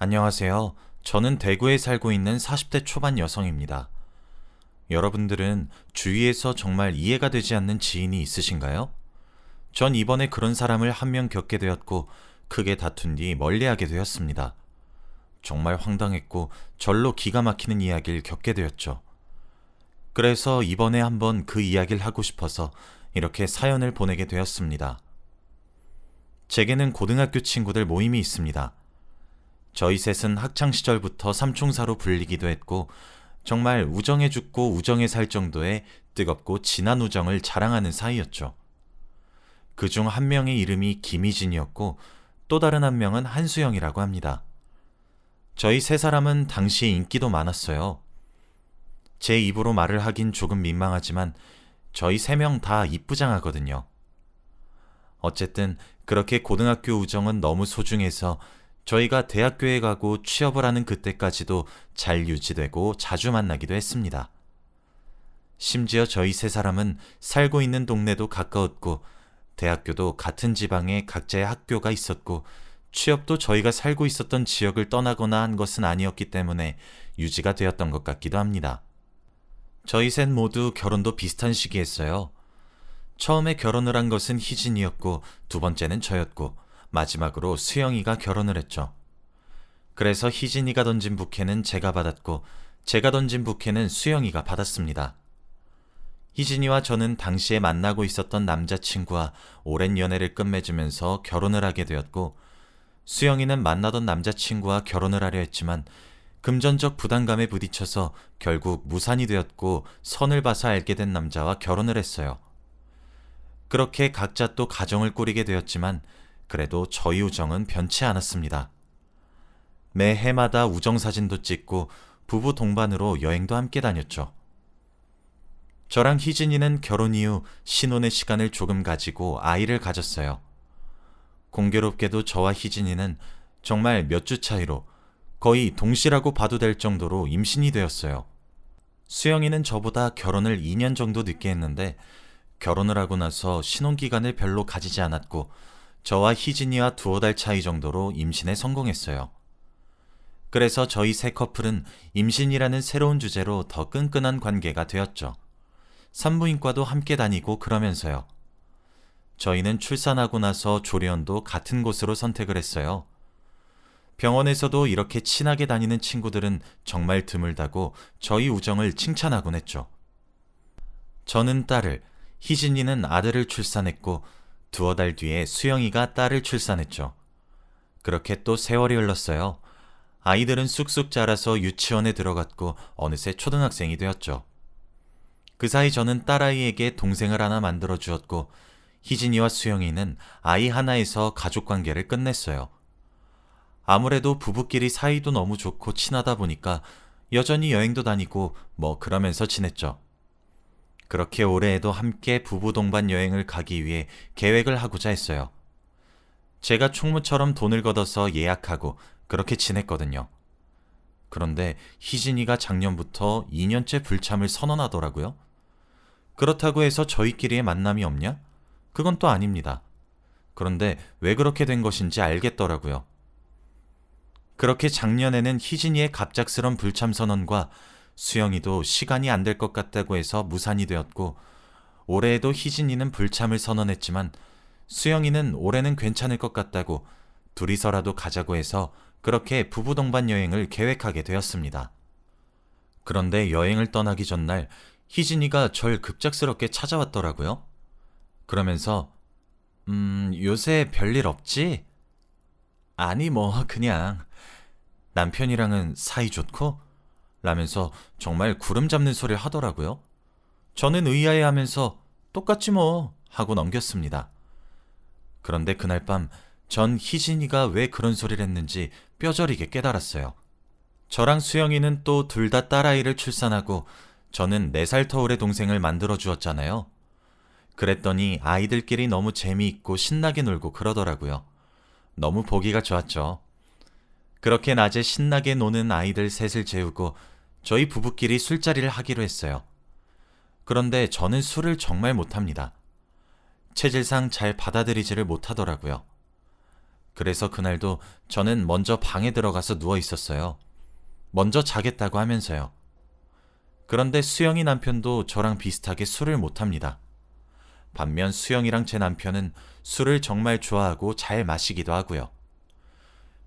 안녕하세요. 저는 대구에 살고 있는 40대 초반 여성입니다. 여러분들은 주위에서 정말 이해가 되지 않는 지인이 있으신가요? 전 이번에 그런 사람을 한 명 겪게 되었고, 크게 다툰 뒤 멀리하게 되었습니다. 정말 황당했고, 절로 기가 막히는 이야기를 겪게 되었죠. 그래서 이번에 한번 그 이야기를 하고 싶어서 이렇게 사연을 보내게 되었습니다. 제게는 고등학교 친구들 모임이 있습니다. 저희 셋은 학창시절부터 삼총사로 불리기도 했고, 정말 우정에 죽고 우정에 살 정도의 뜨겁고 진한 우정을 자랑하는 사이였죠. 그중 한 명의 이름이 김희진이었고, 또 다른 한 명은 한수영이라고 합니다. 저희 세 사람은 당시에 인기도 많았어요. 제 입으로 말을 하긴 조금 민망하지만, 저희 세 명 다 이쁘장하거든요. 어쨌든 그렇게 고등학교 우정은 너무 소중해서 저희가 대학교에 가고 취업을 하는 그때까지도 잘 유지되고 자주 만나기도 했습니다. 심지어 저희 세 사람은 살고 있는 동네도 가까웠고, 대학교도 같은 지방에 각자의 학교가 있었고, 취업도 저희가 살고 있었던 지역을 떠나거나 한 것은 아니었기 때문에 유지가 되었던 것 같기도 합니다. 저희 셋 모두 결혼도 비슷한 시기에 했어요. 처음에 결혼을 한 것은 희진이었고, 두 번째는 저였고, 마지막으로 수영이가 결혼을 했죠. 그래서 희진이가 던진 부케는 제가 받았고, 제가 던진 부케는 수영이가 받았습니다. 희진이와 저는 당시에 만나고 있었던 남자친구와 오랜 연애를 끝맺으면서 결혼을 하게 되었고, 수영이는 만나던 남자친구와 결혼을 하려 했지만 금전적 부담감에 부딪혀서 결국 무산이 되었고, 선을 봐서 알게 된 남자와 결혼을 했어요. 그렇게 각자 또 가정을 꾸리게 되었지만 그래도 저희 우정은 변치 않았습니다. 매 해마다 우정사진도 찍고 부부 동반으로 여행도 함께 다녔죠. 저랑 희진이는 결혼 이후 신혼의 시간을 조금 가지고 아이를 가졌어요. 공교롭게도 저와 희진이는 정말 몇 주 차이로 거의 동시라고 봐도 될 정도로 임신이 되었어요. 수영이는 저보다 결혼을 2년 정도 늦게 했는데, 결혼을 하고 나서 신혼기간을 별로 가지지 않았고, 저와 희진이와 두어 달 차이 정도로 임신에 성공했어요. 그래서 저희 세 커플은 임신이라는 새로운 주제로 더 끈끈한 관계가 되었죠. 산부인과도 함께 다니고 그러면서요. 저희는 출산하고 나서 조리원도 같은 곳으로 선택을 했어요. 병원에서도 이렇게 친하게 다니는 친구들은 정말 드물다고 저희 우정을 칭찬하곤 했죠. 저는 딸을, 희진이는 아들을 출산했고, 두어 달 뒤에 수영이가 딸을 출산했죠. 그렇게 또 세월이 흘렀어요. 아이들은 쑥쑥 자라서 유치원에 들어갔고 어느새 초등학생이 되었죠. 그 사이 저는 딸아이에게 동생을 하나 만들어 주었고, 희진이와 수영이는 아이 하나에서 가족관계를 끝냈어요. 아무래도 부부끼리 사이도 너무 좋고 친하다 보니까 여전히 여행도 다니고 그러면서 지냈죠. 그렇게 올해에도 함께 부부 동반 여행을 가기 위해 계획을 하고자 했어요. 제가 총무처럼 돈을 걷어서 예약하고 그렇게 지냈거든요. 그런데 희진이가 작년부터 2년째 불참을 선언하더라고요. 그렇다고 해서 저희끼리의 만남이 없냐? 그건 또 아닙니다. 그런데 왜 그렇게 된 것인지 알겠더라고요. 그렇게 작년에는 희진이의 갑작스런 불참 선언과 수영이도 시간이 안 될 것 같다고 해서 무산이 되었고, 올해에도 희진이는 불참을 선언했지만 수영이는 올해는 괜찮을 것 같다고 둘이서라도 가자고 해서 그렇게 부부 동반 여행을 계획하게 되었습니다. 그런데 여행을 떠나기 전날 희진이가 절 급작스럽게 찾아왔더라고요. 그러면서 요새 별일 없지? 아니 그냥 남편이랑은 사이 좋고? 라면서 정말 구름 잡는 소리를 하더라고요. 저는 의아해하면서 똑같지 하고 넘겼습니다. 그런데 그날 밤 전 희진이가 왜 그런 소리를 했는지 뼈저리게 깨달았어요. 저랑 수영이는 또 둘 다 딸아이를 출산하고 저는 4살 터울의 동생을 만들어 주었잖아요. 그랬더니 아이들끼리 너무 재미있고 신나게 놀고 그러더라고요. 너무 보기가 좋았죠. 그렇게 낮에 신나게 노는 아이들 셋을 재우고 저희 부부끼리 술자리를 하기로 했어요. 그런데 저는 술을 정말 못합니다. 체질상 잘 받아들이지를 못하더라고요. 그래서 그날도 저는 먼저 방에 들어가서 누워 있었어요. 먼저 자겠다고 하면서요. 그런데 수영이 남편도 저랑 비슷하게 술을 못합니다. 반면 수영이랑 제 남편은 술을 정말 좋아하고 잘 마시기도 하고요.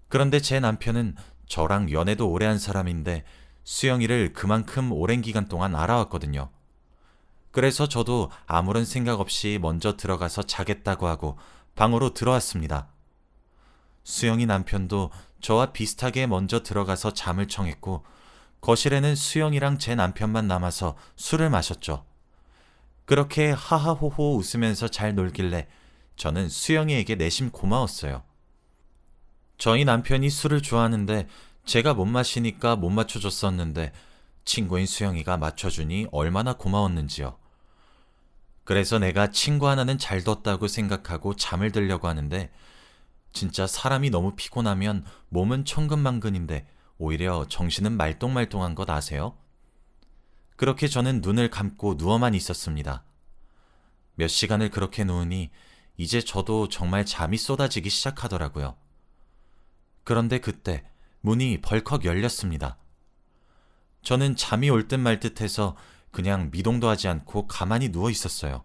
그런데 제 남편은 저랑 연애도 오래 한 사람인데 수영이를 그만큼 오랜 기간 동안 알아왔거든요. 그래서 저도 아무런 생각 없이 먼저 들어가서 자겠다고 하고 방으로 들어왔습니다. 수영이 남편도 저와 비슷하게 먼저 들어가서 잠을 청했고 거실에는 수영이랑 제 남편만 남아서 술을 마셨죠. 그렇게 하하호호 웃으면서 잘 놀길래 저는 수영이에게 내심 고마웠어요. 저희 남편이 술을 좋아하는데 제가 못 마시니까 못 맞춰줬었는데 친구인 수영이가 맞춰주니 얼마나 고마웠는지요. 그래서 내가 친구 하나는 잘 뒀다고 생각하고 잠을 들려고 하는데 진짜 사람이 너무 피곤하면 몸은 천근만근인데 오히려 정신은 말똥말똥한 것 아세요? 그렇게 저는 눈을 감고 누워만 있었습니다. 몇 시간을 그렇게 누우니 이제 저도 정말 잠이 쏟아지기 시작하더라고요. 그런데 그때 문이 벌컥 열렸습니다. 저는 잠이 올 듯 말 듯 해서 그냥 미동도 하지 않고 가만히 누워 있었어요.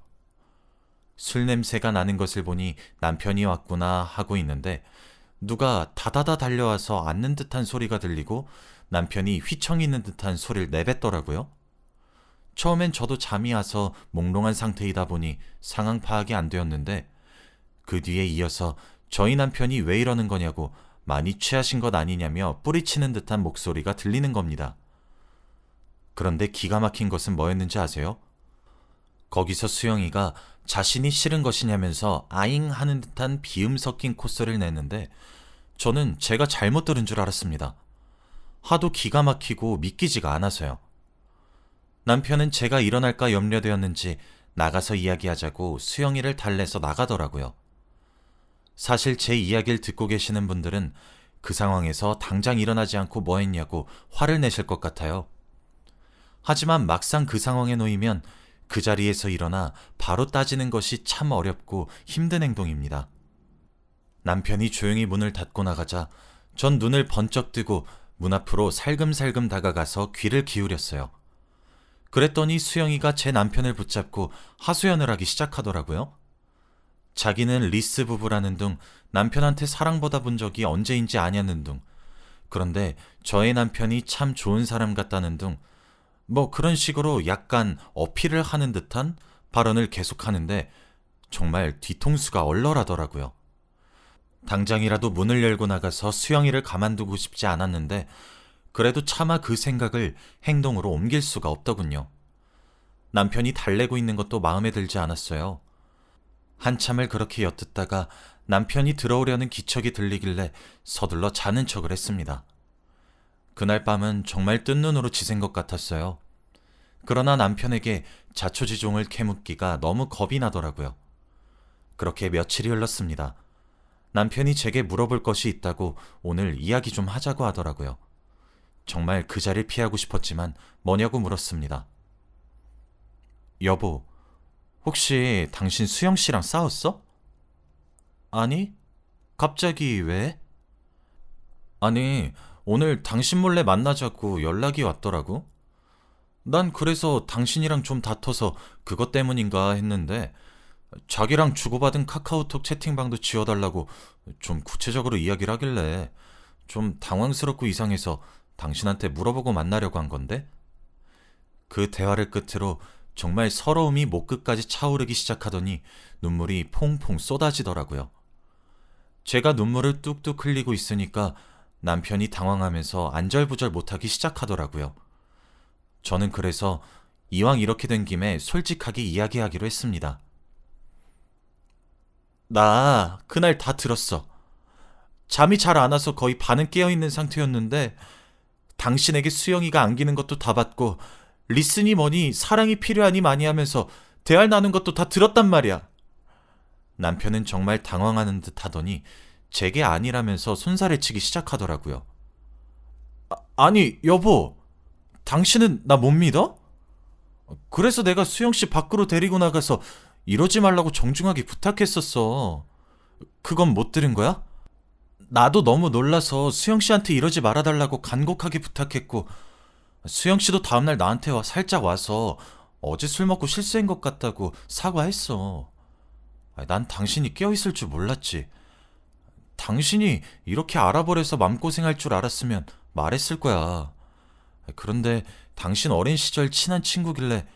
술 냄새가 나는 것을 보니 남편이 왔구나 하고 있는데 누가 다다다 달려와서 앉는 듯한 소리가 들리고 남편이 휘청이는 듯한 소리를 내뱉더라고요. 처음엔 저도 잠이 와서 몽롱한 상태이다 보니 상황 파악이 안 되었는데 그 뒤에 이어서 저희 남편이 왜 이러는 거냐고 많이 취하신 것 아니냐며 뿌리치는 듯한 목소리가 들리는 겁니다. 그런데 기가 막힌 것은 뭐였는지 아세요? 거기서 수영이가 자신이 싫은 것이냐면서 아잉 하는 듯한 비음 섞인 콧소리를 냈는데 저는 제가 잘못 들은 줄 알았습니다. 하도 기가 막히고 믿기지가 않아서요. 남편은 제가 일어날까 염려되었는지 나가서 이야기하자고 수영이를 달래서 나가더라고요. 사실 제 이야기를 듣고 계시는 분들은 그 상황에서 당장 일어나지 않고 뭐 했냐고 화를 내실 것 같아요. 하지만 막상 그 상황에 놓이면 그 자리에서 일어나 바로 따지는 것이 참 어렵고 힘든 행동입니다. 남편이 조용히 문을 닫고 나가자 전 눈을 번쩍 뜨고 문 앞으로 살금살금 다가가서 귀를 기울였어요. 그랬더니 수영이가 제 남편을 붙잡고 하소연을 하기 시작하더라고요. 자기는 리스 부부라는 둥 남편한테 사랑받아 본 적이 언제인지 아냐는 둥 그런데 저의 남편이 참 좋은 사람 같다는 둥 뭐 그런 식으로 약간 어필을 하는 듯한 발언을 계속하는데 정말 뒤통수가 얼얼하더라고요. 당장이라도 문을 열고 나가서 수영이를 가만두고 싶지 않았는데 그래도 차마 그 생각을 행동으로 옮길 수가 없더군요. 남편이 달래고 있는 것도 마음에 들지 않았어요. 한참을 그렇게 엿듣다가 남편이 들어오려는 기척이 들리길래 서둘러 자는 척을 했습니다. 그날 밤은 정말 뜬 눈으로 지샌 것 같았어요. 그러나 남편에게 자초지종을 캐묻기가 너무 겁이 나더라고요. 그렇게 며칠이 흘렀습니다. 남편이 제게 물어볼 것이 있다고 오늘 이야기 좀 하자고 하더라고요. 정말 그 자리를 피하고 싶었지만 뭐냐고 물었습니다. 여보, 혹시 당신 수영 씨랑 싸웠어? 아니, 갑자기 왜? 아니, 오늘 당신 몰래 만나자고 연락이 왔더라고. 난 그래서 당신이랑 좀 다퉈서 그것 때문인가 했는데 자기랑 주고받은 카카오톡 채팅방도 지워달라고 좀 구체적으로 이야기를 하길래 좀 당황스럽고 이상해서 당신한테 물어보고 만나려고 한 건데 그 대화를 끝으로 정말 서러움이 목 끝까지 차오르기 시작하더니 눈물이 퐁퐁 쏟아지더라고요. 제가 눈물을 뚝뚝 흘리고 있으니까 남편이 당황하면서 안절부절 못하기 시작하더라고요. 저는 그래서 이왕 이렇게 된 김에 솔직하게 이야기하기로 했습니다. 나 그날 다 들었어. 잠이 잘 안 와서 거의 반은 깨어있는 상태였는데 당신에게 수영이가 안기는 것도 다 봤고 리슨이 뭐니 사랑이 필요하니 많이 하면서 대화를 나눈 것도 다 들었단 말이야. 남편은 정말 당황하는 듯 하더니 제게 아니라면서 손살을 치기 시작하더라고요. 아니 여보, 당신은 나 못 믿어? 그래서 내가 수영씨 밖으로 데리고 나가서 이러지 말라고 정중하게 부탁했었어. 그건 못 들은 거야? 나도 너무 놀라서 수영 씨한테 이러지 말아달라고 간곡하게 부탁했고, 수영 씨도 다음날 나한테 살짝 와서 어제 술 먹고 실수한 것 같다고 사과했어. 난 당신이 깨어있을 줄 몰랐지. 당신이 이렇게 알아버려서 맘고생할 줄 알았으면 말했을 거야. 그런데 당신 어린 시절 친한 친구길래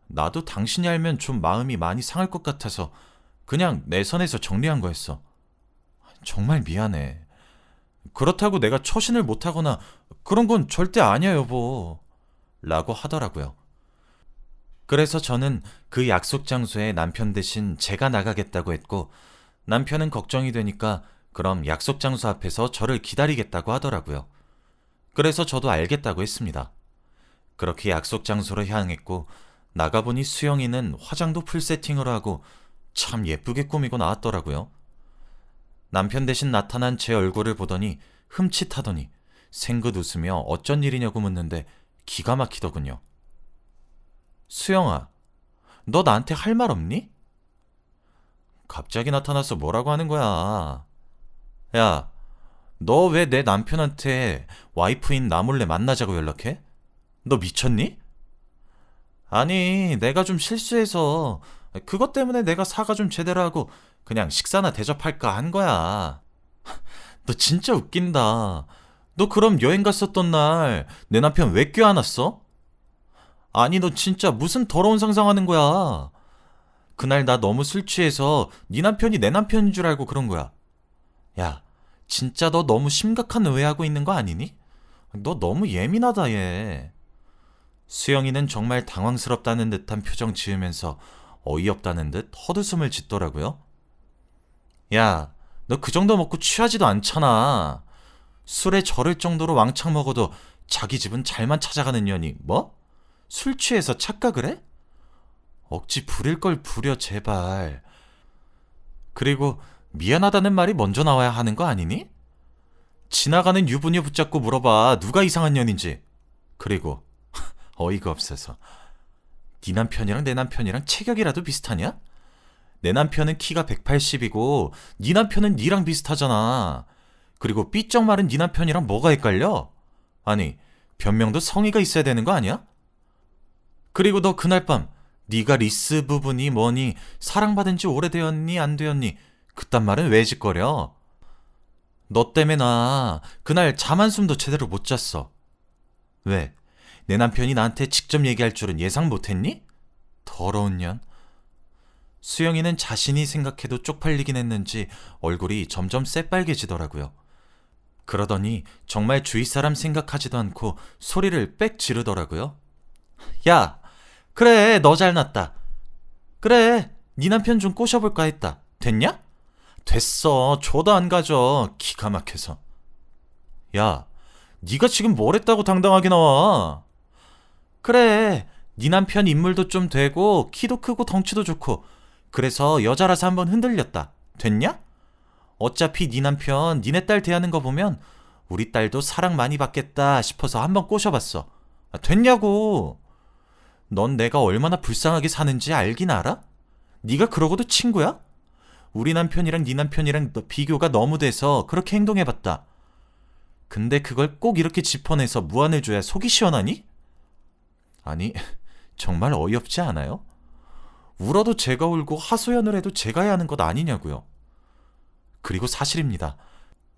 나도 당신이 알면 좀 마음이 많이 상할 것 같아서 그냥 내 선에서 정리한 거였어. 정말 미안해. 그렇다고 내가 처신을 못하거나 그런 건 절대 아니야, 여보. 라고 하더라고요. 그래서 저는 그 약속 장소에 남편 대신 제가 나가겠다고 했고, 남편은 걱정이 되니까 그럼 약속 장소 앞에서 저를 기다리겠다고 하더라고요. 그래서 저도 알겠다고 했습니다. 그렇게 약속 장소로 향했고, 나가보니 수영이는 화장도 풀 세팅으로 하고 참 예쁘게 꾸미고 나왔더라고요. 남편 대신 나타난 제 얼굴을 보더니 흠칫하더니 생긋 웃으며 어쩐 일이냐고 묻는데 기가 막히더군요. 수영아, 너 나한테 할 말 없니? 갑자기 나타나서 뭐라고 하는 거야? 야, 너 왜 내 남편한테 와이프인 나 몰래 만나자고 연락해? 너 미쳤니? 아니, 내가 좀 실수해서 그것 때문에 내가 사과 좀 제대로 하고 그냥 식사나 대접할까 한 거야. 너 진짜 웃긴다. 너 그럼 여행 갔었던 날 내 남편 왜 껴안았어? 아니, 너 진짜 무슨 더러운 상상하는 거야. 그날 나 너무 술 취해서 네 남편이 내 남편인 줄 알고 그런 거야. 야, 진짜 너 너무 심각한 오해하고 있는 거 아니니? 너 너무 예민하다, 얘. 수영이는 정말 당황스럽다는 듯한 표정 지으면서 어이없다는 듯 헛웃음을 짓더라고요. 야, 너 그 정도 먹고 취하지도 않잖아. 술에 절을 정도로 왕창 먹어도 자기 집은 잘만 찾아가는 년이 뭐? 술 취해서 착각을 해? 억지 부릴 걸 부려, 제발. 그리고 미안하다는 말이 먼저 나와야 하는 거 아니니? 지나가는 유부녀 붙잡고 물어봐, 누가 이상한 년인지. 그리고 어이가 없어서 네 남편이랑 내 남편이랑 체격이라도 비슷하냐? 내 남편은 키가 180이고 네 남편은 니랑 비슷하잖아. 그리고 삐쩍 마른 네 남편이랑 뭐가 헷갈려? 아니, 변명도 성의가 있어야 되는 거 아니야? 그리고 너 그날 밤 네가 리스 부분이 뭐니, 사랑받은 지 오래되었니 안 되었니, 그딴 말은 왜 짓거려? 너 때문에 나 그날 잠 한숨도 제대로 못 잤어. 왜? 내 남편이 나한테 직접 얘기할 줄은 예상 못했니? 더러운 년. 수영이는 자신이 생각해도 쪽팔리긴 했는지 얼굴이 점점 새빨개지더라고요. 그러더니 정말 주위 사람 생각하지도 않고 소리를 빽 지르더라고요. 야, 그래, 너 잘났다. 그래, 네 남편 좀 꼬셔볼까 했다. 됐냐? 됐어, 줘도 안 가져. 기가 막혀서. 야, 네가 지금 뭘 했다고 당당하게 나와? 그래, 네 남편 인물도 좀 되고 키도 크고 덩치도 좋고 그래서 여자라서 한번 흔들렸다. 됐냐? 어차피 네 남편 니네 딸 대하는 거 보면 우리 딸도 사랑 많이 받겠다 싶어서 한번 꼬셔봤어. 됐냐고. 넌 내가 얼마나 불쌍하게 사는지 알긴 알아? 네가 그러고도 친구야? 우리 남편이랑 네 남편이랑 비교가 너무 돼서 그렇게 행동해봤다. 근데 그걸 꼭 이렇게 짚어내서 무안을 줘야 속이 시원하니? 아니, 정말 어이없지 않아요? 울어도 제가 울고 하소연을 해도 제가 해야 하는 것 아니냐고요. 그리고 사실입니다.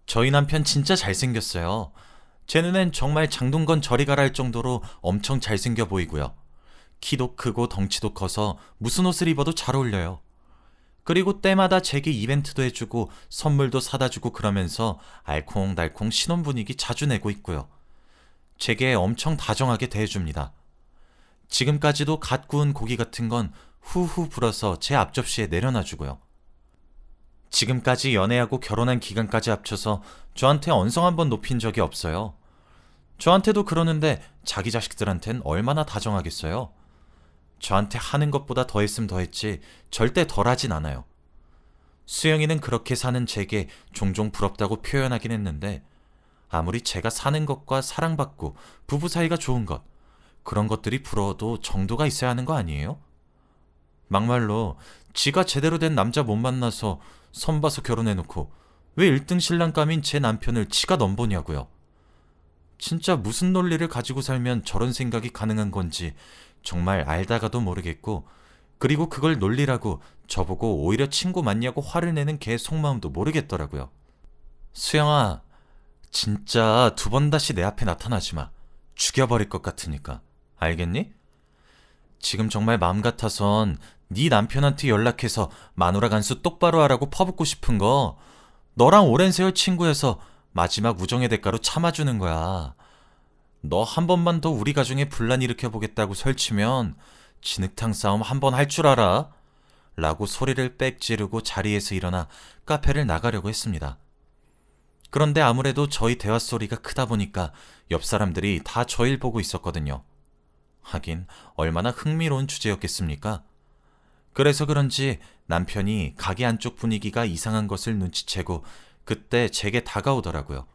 저희 남편 진짜 잘생겼어요. 제 눈엔 정말 장동건 저리 가라 할 정도로 엄청 잘생겨 보이고요. 키도 크고 덩치도 커서 무슨 옷을 입어도 잘 어울려요. 그리고 때마다 제게 이벤트도 해주고 선물도 사다 주고 그러면서 알콩달콩 신혼 분위기 자주 내고 있고요. 제게 엄청 다정하게 대해줍니다. 지금까지도 갓 구운 고기 같은 건 후후 불어서 제 앞접시에 내려놔주고요. 지금까지 연애하고 결혼한 기간까지 합쳐서 저한테 언성 한번 높인 적이 없어요. 저한테도 그러는데 자기 자식들한텐 얼마나 다정하겠어요. 저한테 하는 것보다 더했으면 더했지 절대 덜하진 않아요. 수영이는 그렇게 사는 제게 종종 부럽다고 표현하긴 했는데 아무리 제가 사는 것과 사랑받고 부부 사이가 좋은 것, 그런 것들이 부러워도 정도가 있어야 하는 거 아니에요? 막말로 지가 제대로 된 남자 못 만나서 선 봐서 결혼해놓고 왜 1등 신랑감인 제 남편을 지가 넘보냐고요. 진짜 무슨 논리를 가지고 살면 저런 생각이 가능한 건지 정말 알다가도 모르겠고, 그리고 그걸 논리라고 저보고 오히려 친구 맞냐고 화를 내는 걔 속마음도 모르겠더라고요. 수영아, 진짜 2번 다시 내 앞에 나타나지 마. 죽여버릴 것 같으니까. 알겠니? 지금 정말 마음 같아선 네 남편한테 연락해서 마누라 간수 똑바로 하라고 퍼붓고 싶은 거, 너랑 오랜 세월 친구여서 마지막 우정의 대가로 참아주는 거야. 너 한 번만 더 우리 가정에 분란 일으켜보겠다고 설치면 진흙탕 싸움 한 번 할 줄 알아? 라고 소리를 빽 지르고 자리에서 일어나 카페를 나가려고 했습니다. 그런데 아무래도 저희 대화 소리가 크다 보니까 옆 사람들이 다 저일 보고 있었거든요. 하긴 얼마나 흥미로운 주제였겠습니까? 그래서 그런지 남편이 가게 안쪽 분위기가 이상한 것을 눈치채고 그때 제게 다가오더라고요.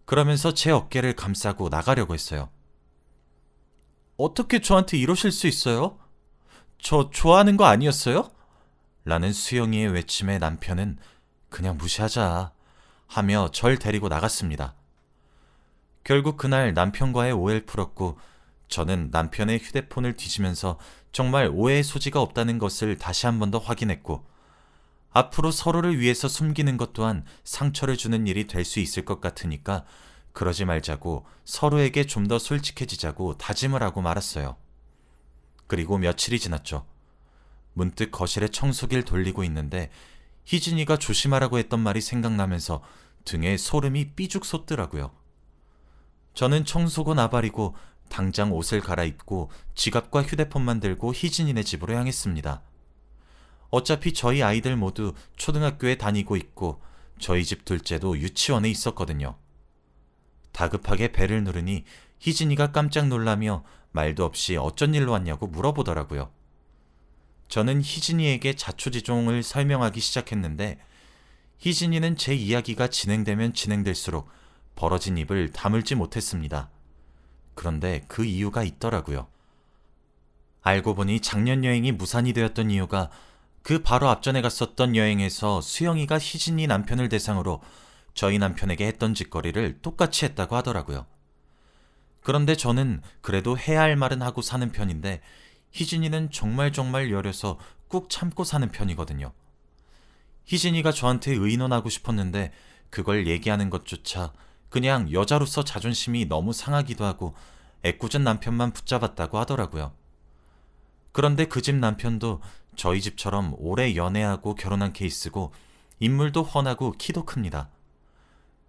그러면서 제 어깨를 감싸고 나가려고 했어요. 어떻게 저한테 이러실 수 있어요? 저 좋아하는 거 아니었어요? 라는 수영이의 외침에 남편은 그냥 무시하자 하며 절 데리고 나갔습니다. 결국 그날 남편과의 오해를 풀었고, 저는 남편의 휴대폰을 뒤지면서 정말 오해의 소지가 없다는 것을 다시 한 번 더 확인했고, 앞으로 서로를 위해서 숨기는 것 또한 상처를 주는 일이 될 수 있을 것 같으니까 그러지 말자고 서로에게 좀 더 솔직해지자고 다짐을 하고 말았어요. 그리고 며칠이 지났죠. 문득 거실에 청소기를 돌리고 있는데 희진이가 조심하라고 했던 말이 생각나면서 등에 소름이 삐죽 솟더라고요. 저는 청소고 나발이고 당장 옷을 갈아입고 지갑과 휴대폰만 들고 희진이네 집으로 향했습니다. 어차피 저희 아이들 모두 초등학교에 다니고 있고 저희 집 둘째도 유치원에 있었거든요. 다급하게 벨을 누르니 희진이가 깜짝 놀라며 말도 없이 어쩐 일로 왔냐고 물어보더라고요. 저는 희진이에게 자초지종을 설명하기 시작했는데 희진이는 제 이야기가 진행되면 진행될수록 벌어진 입을 다물지 못했습니다. 그런데 그 이유가 있더라고요. 알고 보니 작년 여행이 무산이 되었던 이유가 그 바로 앞전에 갔었던 여행에서 수영이가 희진이 남편을 대상으로 저희 남편에게 했던 짓거리를 똑같이 했다고 하더라고요. 그런데 저는 그래도 해야 할 말은 하고 사는 편인데 희진이는 정말 여려서 꾹 참고 사는 편이거든요. 희진이가 저한테 의논하고 싶었는데 그걸 얘기하는 것조차 그냥 여자로서 자존심이 너무 상하기도 하고 애꿎은 남편만 붙잡았다고 하더라고요. 그런데 그 집 남편도 저희 집처럼 오래 연애하고 결혼한 케이스고 인물도 훤하고 키도 큽니다.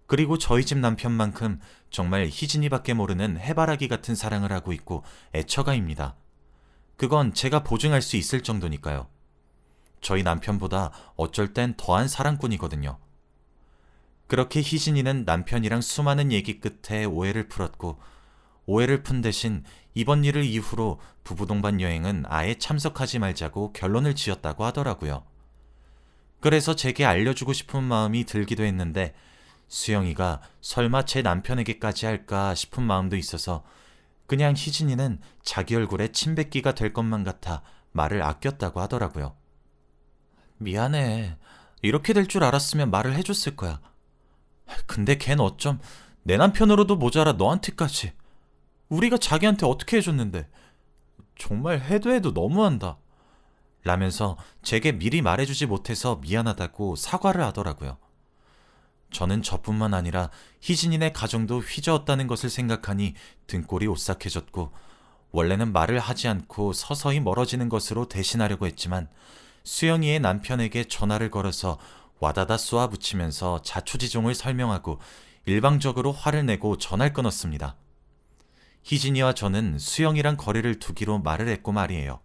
그리고 저희 집 남편만큼 정말 희진이밖에 모르는 해바라기 같은 사랑을 하고 있고 애처가입니다. 그건 제가 보증할 수 있을 정도니까요. 저희 남편보다 어쩔 땐 더한 사랑꾼이거든요. 그렇게 희진이는 남편이랑 수많은 얘기 끝에 오해를 풀었고, 오해를 푼 대신 이번 일을 이후로 부부 동반 여행은 아예 참석하지 말자고 결론을 지었다고 하더라고요. 그래서 제게 알려주고 싶은 마음이 들기도 했는데 수영이가 설마 제 남편에게까지 할까 싶은 마음도 있어서 그냥 희진이는 자기 얼굴에 침 뱉기가 될 것만 같아 말을 아꼈다고 하더라고요. 미안해. 이렇게 될 줄 알았으면 말을 해줬을 거야. 근데 걘 어쩜 내 남편으로도 모자라 너한테까지. 우리가 자기한테 어떻게 해줬는데. 정말 해도 너무한다. 라면서 제게 미리 말해주지 못해서 미안하다고 사과를 하더라고요. 저는 저뿐만 아니라 희진이네 가정도 휘저었다는 것을 생각하니 등골이 오싹해졌고, 원래는 말을 하지 않고 서서히 멀어지는 것으로 대신하려고 했지만 수영이의 남편에게 전화를 걸어서 와다다 쏘아붙이면서 자초지종을 설명하고 일방적으로 화를 내고 전화를 끊었습니다. 희진이와 저는 수영이랑 거리를 두기로 말을 했고 말이에요.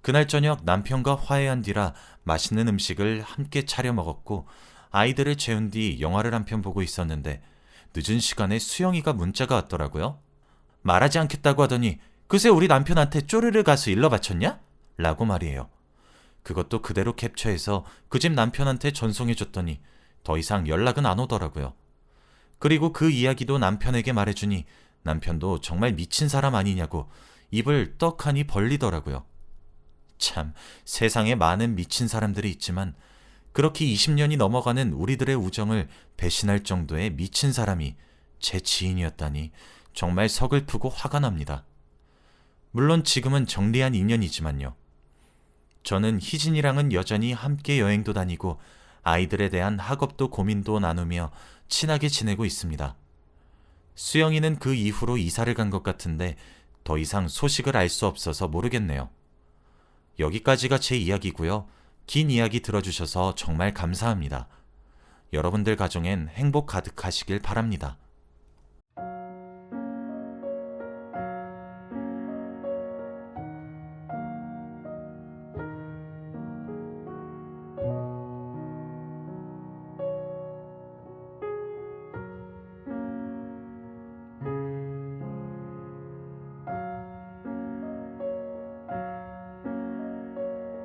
그날 저녁 남편과 화해한 뒤라 맛있는 음식을 함께 차려 먹었고 아이들을 재운 뒤 영화를 한 편 보고 있었는데 늦은 시간에 수영이가 문자가 왔더라고요. 말하지 않겠다고 하더니 그새 우리 남편한테 쪼르르 가수 일러 바쳤냐? 라고 말이에요. 그것도 그대로 캡처해서 그 집 남편한테 전송해줬더니 더 이상 연락은 안 오더라고요. 그리고 그 이야기도 남편에게 말해주니 남편도 정말 미친 사람 아니냐고 입을 떡하니 벌리더라고요. 참, 세상에 많은 미친 사람들이 있지만 그렇게 20년이 넘어가는 우리들의 우정을 배신할 정도의 미친 사람이 제 지인이었다니 정말 서글프고 화가 납니다. 물론 지금은 정리한 인연이지만요. 저는 희진이랑은 여전히 함께 여행도 다니고 아이들에 대한 학업도 고민도 나누며 친하게 지내고 있습니다. 수영이는 그 이후로 이사를 간 것 같은데 더 이상 소식을 알 수 없어서 모르겠네요. 여기까지가 제 이야기고요. 긴 이야기 들어주셔서 정말 감사합니다. 여러분들 가정엔 행복 가득하시길 바랍니다.